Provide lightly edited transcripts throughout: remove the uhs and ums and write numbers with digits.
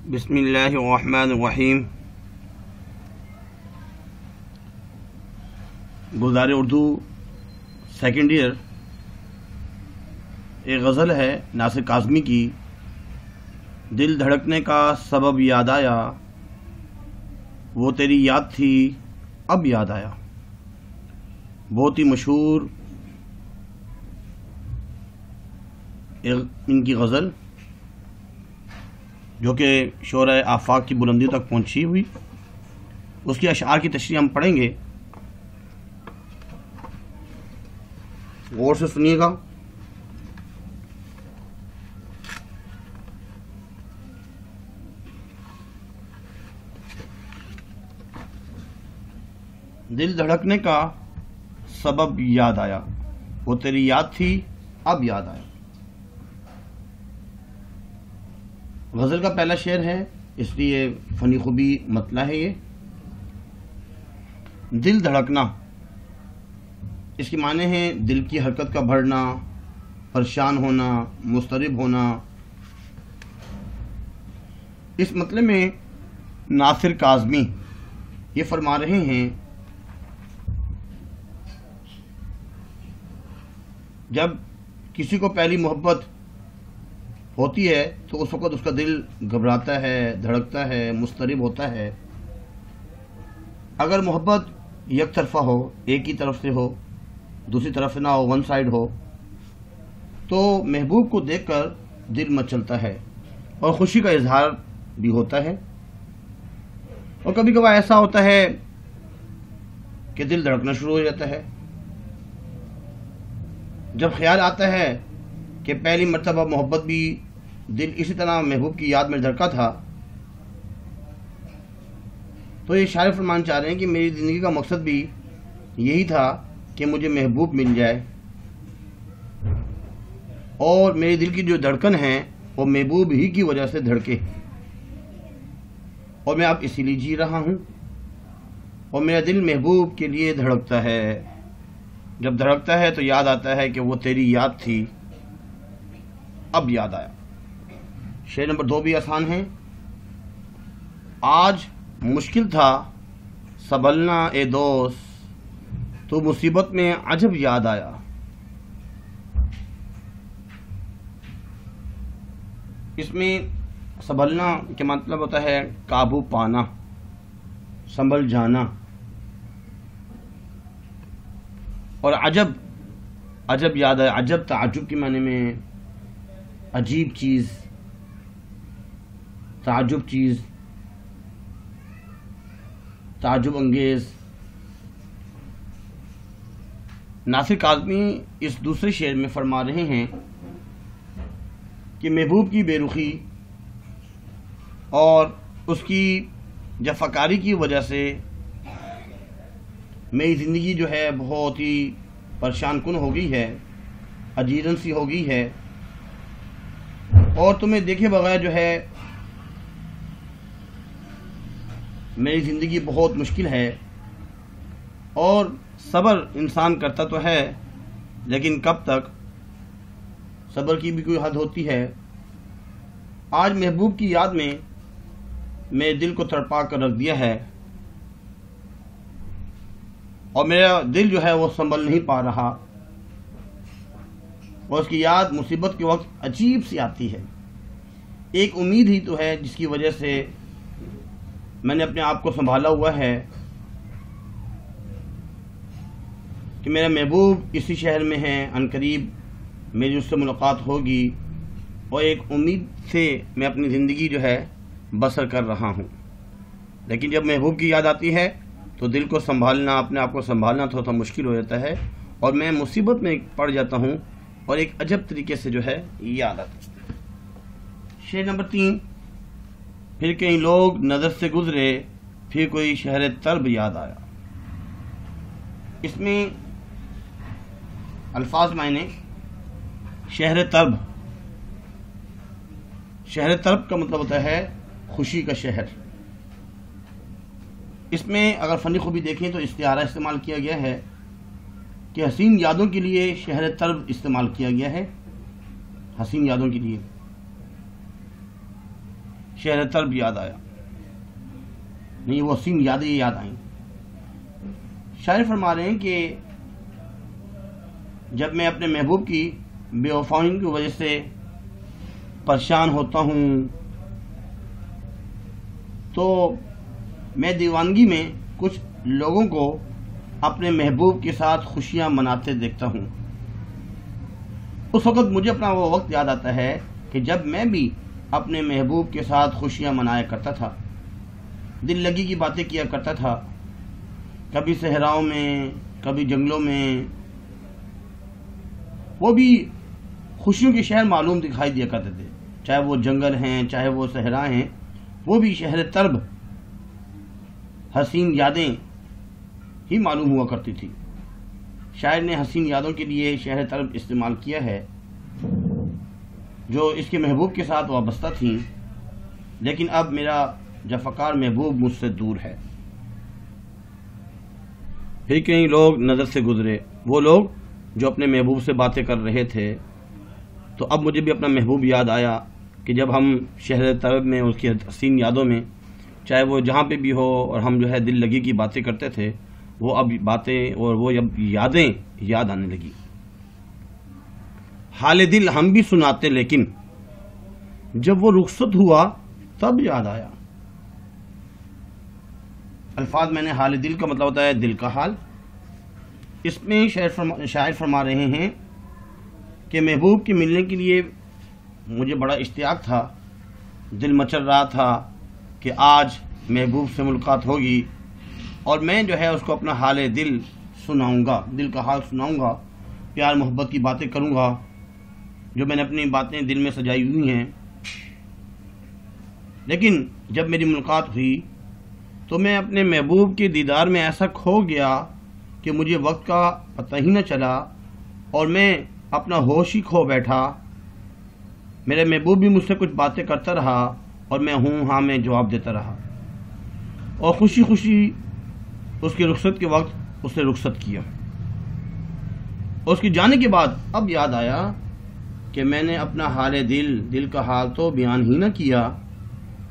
بسم اللہ الرحمن الرحیم۔ گلزار اردو سیکنڈ ایئر ایک غزل ہے ناصر کاظمی کی، دل دھڑکنے کا سبب یاد آیا، وہ تیری یاد تھی اب یاد آیا۔ بہت ہی مشہور ان کی غزل جو کہ شعرۂ آفاق کی بلندیوں تک پہنچی ہوئی، اس کی اشعار کی تشریح ہم پڑھیں گے، غور سے سنیے گا۔ دل دھڑکنے کا سبب یاد آیا، وہ تیری یاد تھی اب یاد آیا۔ غزل کا پہلا شعر ہے، اس لیے فنی خوبی مطلع ہے یہ۔ دل دھڑکنا، اس کے معنی ہیں دل کی حرکت کا بڑھنا، پریشان ہونا، مضطرب ہونا۔ اس مطلب میں ناصر کاظمی یہ فرما رہے ہیں جب کسی کو پہلی محبت ہوتی ہے تو اس وقت اس کا دل گھبراتا ہے، دھڑکتا ہے، مضطرب ہوتا ہے۔ اگر محبت یک طرفہ ہو، ایک ہی طرف سے ہو، دوسری طرف سے نہ ہو، ون سائڈ ہو، تو محبوب کو دیکھ کر دل مچلتا ہے اور خوشی کا اظہار بھی ہوتا ہے۔ اور کبھی کبھار ایسا ہوتا ہے کہ دل دھڑکنا شروع ہو جاتا ہے جب خیال آتا ہے کہ پہلی مرتبہ محبت بھی دل اسی طرح محبوب کی یاد میں دھڑکا تھا۔ تو یہ شاعر فرمان چاہ رہے ہیں کہ میری زندگی کا مقصد بھی یہی تھا کہ مجھے محبوب مل جائے، اور میری دل کی جو دھڑکن ہے وہ محبوب ہی کی وجہ سے دھڑکے، اور میں اب اسی لیے جی رہا ہوں، اور میرا دل محبوب کے لیے دھڑکتا ہے۔ جب دھڑکتا ہے تو یاد آتا ہے کہ وہ تیری یاد تھی اب یاد آیا۔ شعر نمبر 2 بھی آسان ہے۔ آج مشکل تھا سنبھلنا اے دوست، تو مصیبت میں عجب یاد آیا۔ اس میں سنبھلنا کا مطلب ہوتا ہے قابو پانا، سنبھل جانا، اور عجب یاد آیا۔ عجب تعجب کے معنی میں عجیب چیز، تعجب چیز، تعجب انگیز۔ ناصر کاظمی اس دوسرے شعر میں فرما رہے ہیں کہ محبوب کی بے رخی اور اس کی جفاکاری کی وجہ سے میری زندگی جو ہے بہت ہی پریشان کن ہو گئی ہے، عجیرن سی ہو گئی ہے، اور تمہیں دیکھے بغیر جو ہے میری زندگی بہت مشکل ہے۔ اور صبر انسان کرتا تو ہے، لیکن کب تک؟ صبر کی بھی کوئی حد ہوتی ہے۔ آج محبوب کی یاد میں میرے دل کو تڑپا کر رکھ دیا ہے، اور میرا دل جو ہے وہ سنبھل نہیں پا رہا، اور اس کی یاد مصیبت کے وقت عجیب سی آتی ہے۔ ایک امید ہی تو ہے جس کی وجہ سے میں نے اپنے آپ کو سنبھالا ہوا ہے کہ میرا محبوب اسی شہر میں ہے، عنقریب میری اس سے ملاقات ہوگی، اور ایک امید سے میں اپنی زندگی جو ہے بسر کر رہا ہوں۔ لیکن جب محبوب کی یاد آتی ہے تو دل کو سنبھالنا، اپنے آپ کو سنبھالنا تھوڑا مشکل ہو جاتا ہے، اور میں مصیبت میں پڑ جاتا ہوں، اور ایک عجب طریقے سے جو ہے یاد آتی ہے۔ شعر نمبر 3، پھر کئی لوگ نظر سے گزرے، پھر کوئی شہر طرب یاد آیا۔ اس میں الفاظ معنی شہر طرب، شہر طرب کا مطلب ہوتا ہے خوشی کا شہر۔ اس میں اگر فنی خوبی دیکھیں تو استعارہ استعمال کیا گیا ہے کہ حسین یادوں کے لیے شہر طرب استعمال کیا گیا ہے، حسین یادوں کے لیے۔ شہر طلب یاد آیا، نہیں وہ حسین یادیں یاد آئیں۔ شاعر فرما رہے ہیں کہ جب میں اپنے محبوب کی بے وفائی کی وجہ سے پریشان ہوتا ہوں تو میں دیوانگی میں کچھ لوگوں کو اپنے محبوب کے ساتھ خوشیاں مناتے دیکھتا ہوں۔ اس وقت مجھے اپنا وہ وقت یاد آتا ہے کہ جب میں بھی اپنے محبوب کے ساتھ خوشیاں منایا کرتا تھا، دل لگی کی باتیں کیا کرتا تھا، کبھی صحراؤں میں کبھی جنگلوں میں۔ وہ بھی خوشیوں کے شہر معلوم دکھائی دیا کرتے تھے، چاہے وہ جنگل ہیں چاہے وہ صحرا ہیں، وہ بھی شہر طرب حسین یادیں ہی معلوم ہوا کرتی تھی۔ شاعر نے حسین یادوں کے لیے شہر طرب استعمال کیا ہے جو اس کے محبوب کے ساتھ وابستہ تھیں، لیکن اب میرا جفاکار محبوب مجھ سے دور ہے۔ پھر کئی لوگ نظر سے گزرے، وہ لوگ جو اپنے محبوب سے باتیں کر رہے تھے، تو اب مجھے بھی اپنا محبوب یاد آیا کہ جب ہم شہر طرب میں اس کی حسین یادوں میں، چاہے وہ جہاں پہ بھی ہو، اور ہم جو ہے دل لگی کی باتیں کرتے تھے، وہ اب باتیں اور وہ اب یادیں یاد آنے لگی۔ حال دل ہم بھی سناتے لیکن جب وہ رخصت ہوا تب یاد آیا۔ الفاظ میں نے حال دل کا مطلب ہوتا ہے دل کا حال۔ اس میں شاعر فرما رہے ہیں کہ محبوب کے ملنے کے لیے مجھے بڑا اشتیاق تھا، دل مچل رہا تھا کہ آج محبوب سے ملاقات ہوگی اور میں جو ہے اس کو اپنا حال دل سناؤں گا، دل کا حال سناؤں گا، پیار محبت کی باتیں کروں گا جو میں نے اپنی باتیں دل میں سجائی ہوئی ہیں۔ لیکن جب میری ملاقات ہوئی تو میں اپنے محبوب کے دیدار میں ایسا کھو گیا کہ مجھے وقت کا پتہ ہی نہ چلا اور میں اپنا ہوش ہی کھو بیٹھا۔ میرے محبوب بھی مجھ سے کچھ باتیں کرتا رہا اور میں ہوں ہاں میں جواب دیتا رہا، اور خوشی خوشی اس کی رخصت کے وقت اسے رخصت کیا۔ اس کی جانے کے بعد اب یاد آیا کہ میں نے اپنا حال دل کا حال تو بیان ہی نہ کیا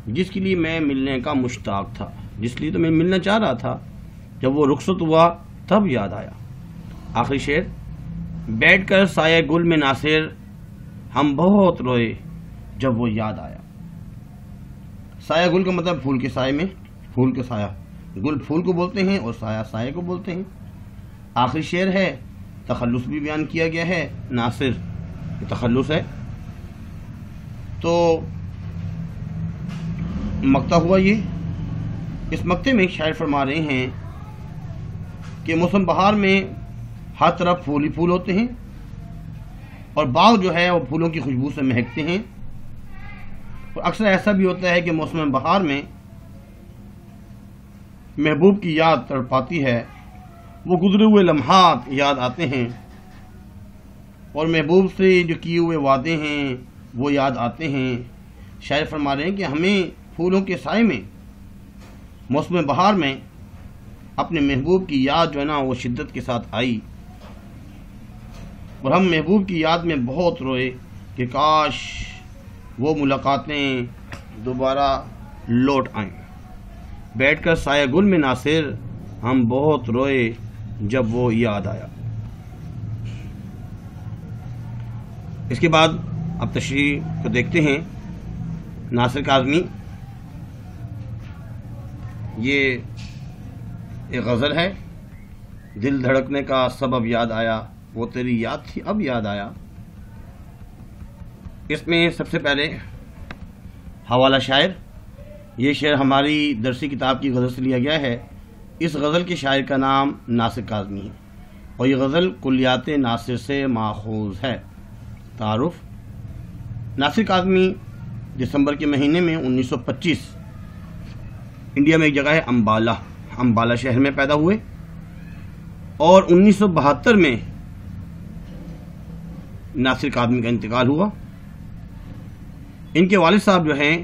جس کے لیے میں ملنے کا مشتاق تھا، جس لیے تو میں ملنا چاہ رہا تھا۔ جب وہ رخصت ہوا تب یاد آیا۔ آخری شعر، بیٹھ کر سایہ گل میں ناصر ہم بہت روئے جب وہ یاد آیا۔ سایہ گل کا مطلب پھول کے سائے میں، پھول کے سایہ، گل پھول کو بولتے ہیں اور سایہ سائے کو بولتے ہیں۔ آخری شعر ہے، تخلص بھی بیان کیا گیا ہے، ناصر تخلص ہے۔ تو مقطع ہوا یہ۔ اس مقطع میں شاعر فرما رہے ہیں کہ موسم بہار میں ہر طرف پھول ہی پھول ہوتے ہیں اور باغ جو ہے وہ پھولوں کی خوشبو سے مہکتے ہیں، اور اکثر ایسا بھی ہوتا ہے کہ موسم بہار میں محبوب کی یاد تڑپاتی ہے، وہ گزرے ہوئے لمحات یاد آتے ہیں اور محبوب سے جو کیے ہوئے وعدے ہیں وہ یاد آتے ہیں۔ شاعر فرما رہے ہیں کہ ہمیں پھولوں کے سائے میں موسم بہار میں اپنے محبوب کی یاد جو ہے نا وہ شدت کے ساتھ آئی، اور ہم محبوب کی یاد میں بہت روئے کہ کاش وہ ملاقاتیں دوبارہ لوٹ آئیں۔ بیٹھ کر سایہ گل میں ناصر ہم بہت روئے جب وہ یاد آیا۔ اس کے بعد اب تشریح کو دیکھتے ہیں۔ ناصر کاظمی، یہ ایک غزل ہے، دل دھڑکنے کا سبب یاد آیا، وہ تیری یاد تھی اب یاد آیا۔ اس میں سب سے پہلے حوالہ شاعر، یہ شعر ہماری درسی کتاب کی غزل سے لیا گیا ہے۔ اس غزل کے شاعر کا نام ناصر کاظمی ہے اور یہ غزل کلیات ناصر سے ماخوذ ہے۔ تعارف، ناصر کاظمی دسمبر کے مہینے میں 1925 انڈیا میں ایک جگہ ہے امبالہ شہر میں پیدا ہوئے، اور 1972 میں ناصر کاظمی کا انتقال ہوا۔ ان کے والد صاحب جو ہیں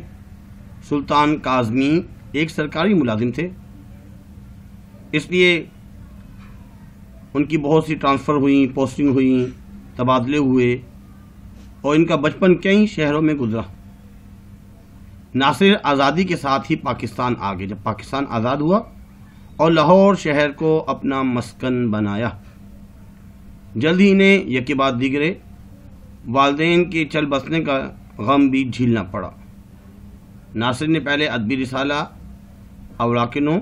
سلطان کاظمی ایک سرکاری ملازم تھے، اس لیے ان کی بہت سی ٹرانسفر ہوئیں، پوسٹنگ ہوئیں، تبادلے ہوئے، اور ان کا بچپن کئی شہروں میں گزرا۔ ناصر آزادی کے ساتھ ہی پاکستان آ گئے. جب پاکستان آزاد ہوا اور لاہور شہر کو اپنا مسکن بنایا، جلد ہی انہیں یکے بعد دیگرے والدین کے چل بسنے کا غم بھی جھیلنا پڑا. ناصر نے پہلے ادبی رسالہ اوراقنوں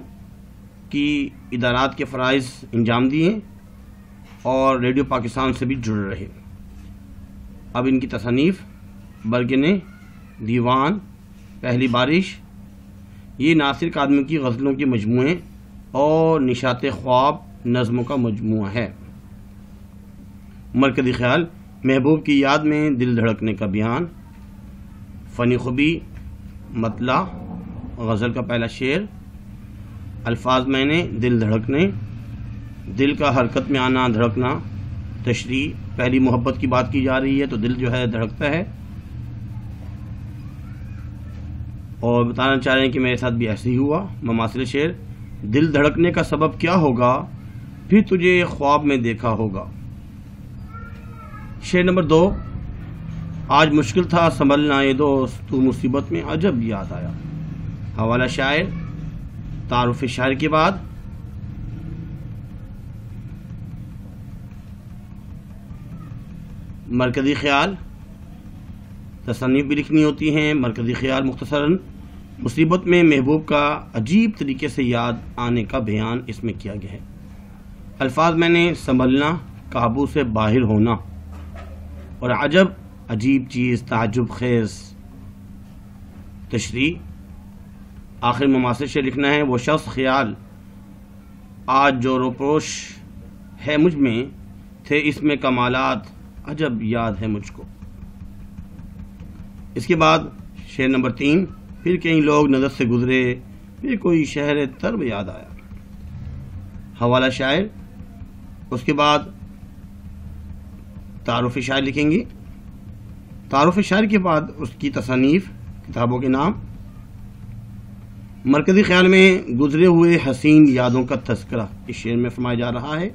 کی ادارات کے فرائض انجام دیے اور ریڈیو پاکستان سے بھی جڑے رہے. اب ان کی تصانیف برگنے، دیوان، پہلی بارش، یہ ناصر کاظمی کی غزلوں کے مجموعے اور نشاط خواب نظموں کا مجموعہ ہے. مرکزی خیال، محبوب کی یاد میں دل دھڑکنے کا بیان، فنی خوبی، مطلع، غزل کا پہلا شعر، الفاظ میں نے دل دھڑکنے، دل کا حرکت میں آنا، دھڑکنا، تشریح، پہلی محبت کی بات کی جا رہی ہے تو دل جو ہے دھڑکتا ہے. اور بتانا چاہ رہے ہیں کہ میرے ساتھ بھی ایسے ہی ہوا. مماثل شعر، دل دھڑکنے کا سبب کیا ہوگا، پھر تجھے خواب میں دیکھا ہوگا. شعر نمبر 2، آج مشکل تھا سنبھلنا یہ دوست، تو مصیبت میں عجب یاد آیا. حوالہ شاعر، تعارف شاعر کے بعد مرکزی خیال، تصانیف بھی لکھنی ہوتی ہیں. مرکزی خیال مختصراً مصیبت میں محبوب کا عجیب طریقے سے یاد آنے کا بیان اس میں کیا گیا ہے. الفاظ میں نے سنبھلنا، قابو سے باہر ہونا، اور عجب عجیب چیز، تعجب خیز. تشریح، آخر مماثل شعر لکھنا ہے. وہ شخص خیال آج جو روپوش ہے مجھ میں تھے، اس میں کمالات عجب یاد ہے مجھ کو. اس کے بعد شعر نمبر 3، پھر کئی لوگ نظر سے گزرے، پھر کوئی شہر طرب یاد آیا. حوالہ شاعر، اس کے بعد تعارف شاعر لکھیں گے. تعارف شاعر کے بعد اس کی تصانیف، کتابوں کے نام. مرکزی خیال میں گزرے ہوئے حسین یادوں کا تذکرہ اس شعر میں فرمایا جا رہا ہے.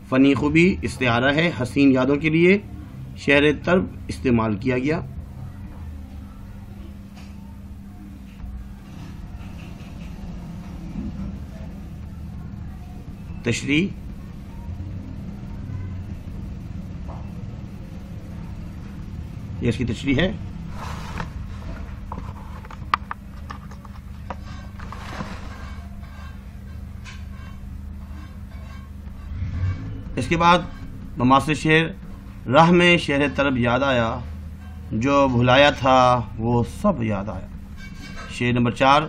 فنی خوبی استعارہ ہے، حسین یادوں کے لیے شعر طرب استعمال کیا گیا. تشریح، یہ اس کی تشریح ہے. اس کے بعد مماثل شعر، راہ میں شہر طرب یاد آیا، جو بھلایا تھا وہ سب یاد آیا. شعر نمبر 4،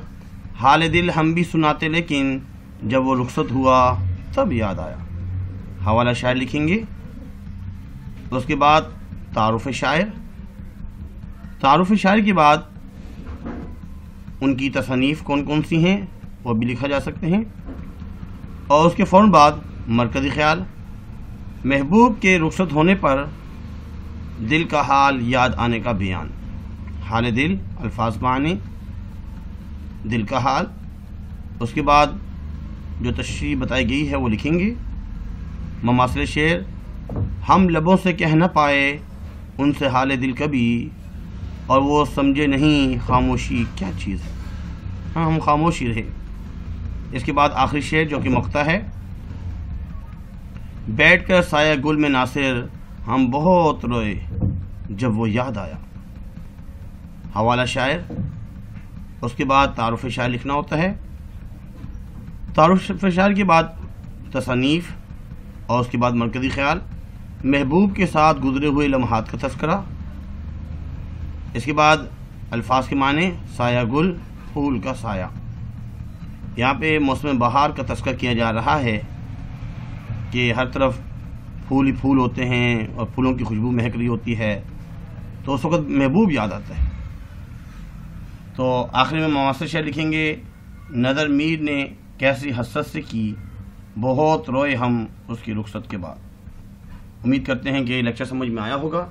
حال دل ہم بھی سناتے لیکن جب وہ رخصت ہوا تب یاد آیا. حوالہ شاعر لکھیں گے. اس کے بعد تعارف شاعر. تعارف شاعر کے بعد ان کی تصانیف کون کون سی ہیں وہ بھی لکھا جا سکتے ہیں. اور اس کے فوراً بعد مرکزی خیال، محبوب کے رخصت ہونے پر دل کا حال یاد آنے کا بیان. حال دل، الفاظ معنی، دل کا حال. اس کے بعد جو تشریح بتائی گئی ہے وہ لکھیں گے. مماثل شعر، ہم لبوں سے کہہ نہ پائے ان سے حال دل کبھی، اور وہ سمجھے نہیں خاموشی کیا چیز ہے. ہاں، ہم خاموشی رہے. اس کے بعد آخری شعر جو کہ مقطع ہے، بیٹھ کر سایہ گل میں ناصر ہم بہت روئے جب وہ یاد آیا. حوالہ شاعر. اس کے بعد تعارف شاعر لکھنا ہوتا ہے. تعارف شاعر کے بعد تصانیف، اور اس کے بعد مرکزی خیال، محبوب کے ساتھ گزرے ہوئے لمحات کا تذکرہ. اس کے بعد الفاظ کے معنی، سایہ گل، پھول کا سایہ. یہاں پہ موسم بہار کا تذکرہ کیا جا رہا ہے کہ ہر طرف پھول ہی پھول ہوتے ہیں اور پھولوں کی خوشبو مہک رہی ہوتی ہے، تو اس وقت محبوب یاد آتا ہے. تو آخر میں مماثل شعر لکھیں گے. نظر میر نے کیسی حسرت سے کی، بہت روئے ہم اس کی رخصت کے بعد. امید کرتے ہیں کہ یہ لیکچر سمجھ میں آیا ہوگا.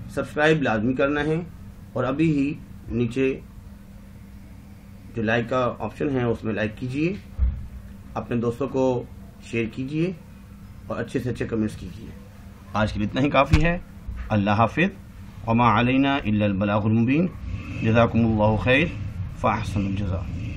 سبسکرائب لازمی کرنا ہے، اور ابھی ہی نیچے جو لائک کا آپشن ہے اس میں لائک کیجئے، اپنے دوستوں کو شیئر کیجئے اور اچھے سے اچھے کمنٹس کیجئے. آج کے لیے اتنا ہی کافی ہے. اللہ حافظ. وما علینا الا البلاغ المبین. جزاکم اللہ خیر فاحسن الجزاء.